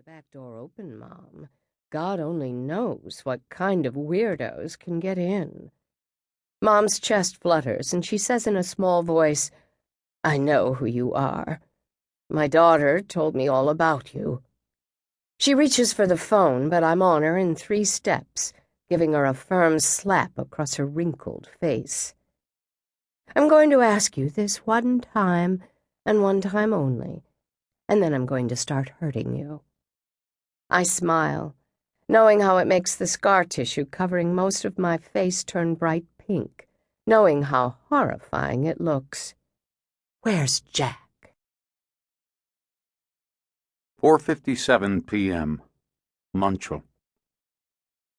the back door open, Mom. God only knows what kind of weirdos can get in. Mom's chest flutters, and she says in a small voice, I know who you are. My daughter told me all about you. She reaches for the phone, but I'm on her in 3 steps, giving her a firm slap across her wrinkled face. I'm going to ask you this one time, and one time only, and then I'm going to start hurting you. I smile, knowing how it makes the scar tissue covering most of my face turn bright pink, knowing how horrifying it looks. Where's Jack? 4:57 p.m. Munchel.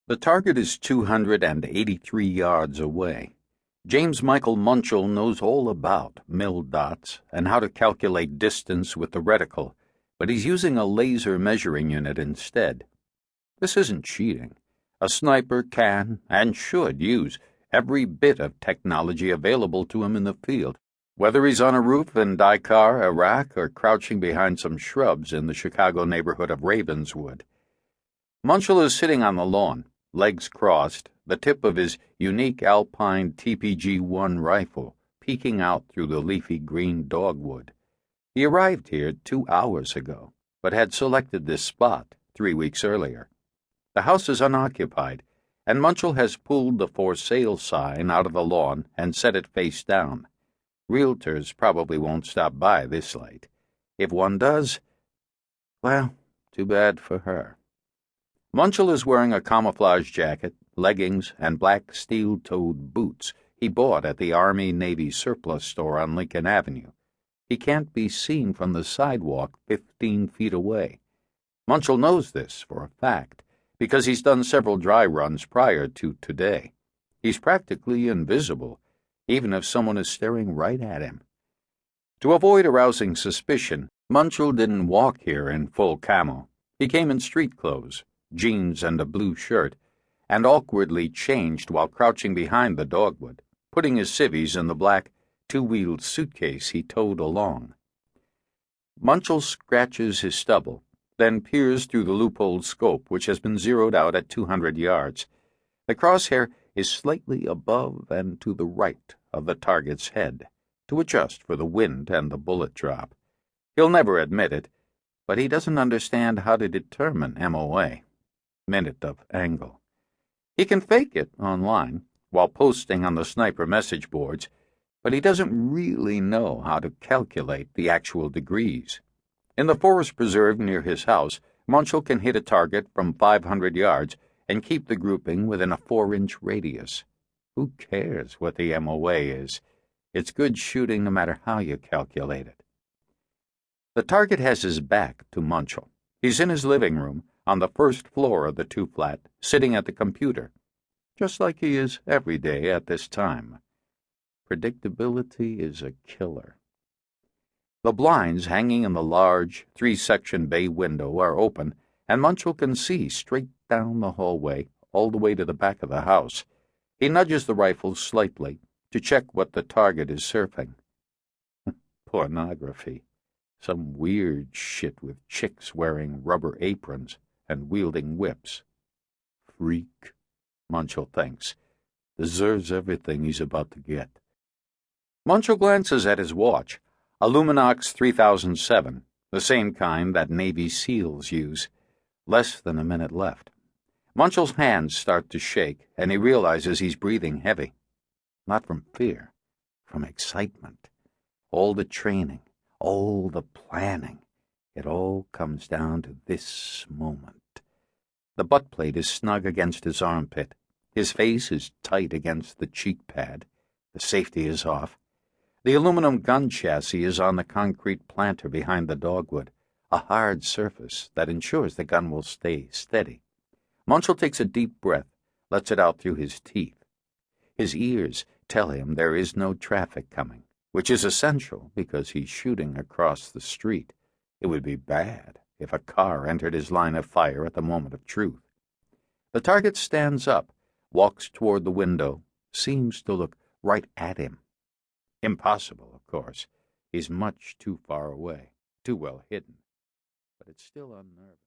The target is 283 yards away. James Michael Munchel knows all about mil dots and how to calculate distance with the reticle, but he's using a laser measuring unit instead. This isn't cheating. A sniper can and should use every bit of technology available to him in the field, whether he's on a roof in Dakar, Iraq, or crouching behind some shrubs in the Chicago neighborhood of Ravenswood. Munchel is sitting on the lawn, legs crossed, the tip of his unique Alpine TPG-1 rifle peeking out through the leafy green dogwood. He arrived here 2 hours ago, but had selected this spot 3 weeks earlier. The house is unoccupied, and Munchel has pulled the for sale sign out of the lawn and set it face down. Realtors probably won't stop by this late. If one does, well, too bad for her. Munchel is wearing a camouflage jacket, leggings, and black steel-toed boots he bought at the Army-Navy surplus store on Lincoln Avenue. He can't be seen from the sidewalk 15 feet away. Munchel knows this for a fact, because he's done several dry runs prior to today. He's practically invisible, even if someone is staring right at him. To avoid arousing suspicion, Munchel didn't walk here in full camo. He came in street clothes, jeans and a blue shirt, and awkwardly changed while crouching behind the dogwood, putting his civvies in the black, 2-wheeled suitcase he towed along. Munchel scratches his stubble, then peers through the loopholed scope, which has been zeroed out at 200 yards. The crosshair is slightly above and to the right of the target's head, to adjust for the wind and the bullet drop. He'll never admit it, but he doesn't understand how to determine MOA, minute of angle. He can fake it online while posting on the sniper message boards, but he doesn't really know how to calculate the actual degrees. In the forest preserve near his house, Munchel can hit a target from 500 yards and keep the grouping within a 4-inch radius. Who cares what the MOA is? It's good shooting no matter how you calculate it. The target has his back to Munchel. He's in his living room, on the first floor of the 2-flat, sitting at the computer, just like he is every day at this time. Predictability is a killer. The blinds hanging in the large 3-section bay window are open, and Munchel can see straight down the hallway, all the way to the back of the house. He nudges the rifle slightly to check what the target is surfing. Pornography. Some weird shit with chicks wearing rubber aprons and wielding whips. Freak, Munchel thinks. Deserves everything he's about to get. Munchel glances at his watch, a Luminox 3007, the same kind that Navy SEALs use. Less than a minute left. Munchel's hands start to shake, and he realizes he's breathing heavy. Not from fear, from excitement. All the training, all the planning, it all comes down to this moment. The butt plate is snug against his armpit. His face is tight against the cheek pad. The safety is off. The aluminum gun chassis is on the concrete planter behind the dogwood, a hard surface that ensures the gun will stay steady. Munchel takes a deep breath, lets it out through his teeth. His ears tell him there is no traffic coming, which is essential because he's shooting across the street. It would be bad if a car entered his line of fire at the moment of truth. The target stands up, walks toward the window, seems to look right at him. Impossible, of course. He's much too far away, too well hidden. But it's still unnerving.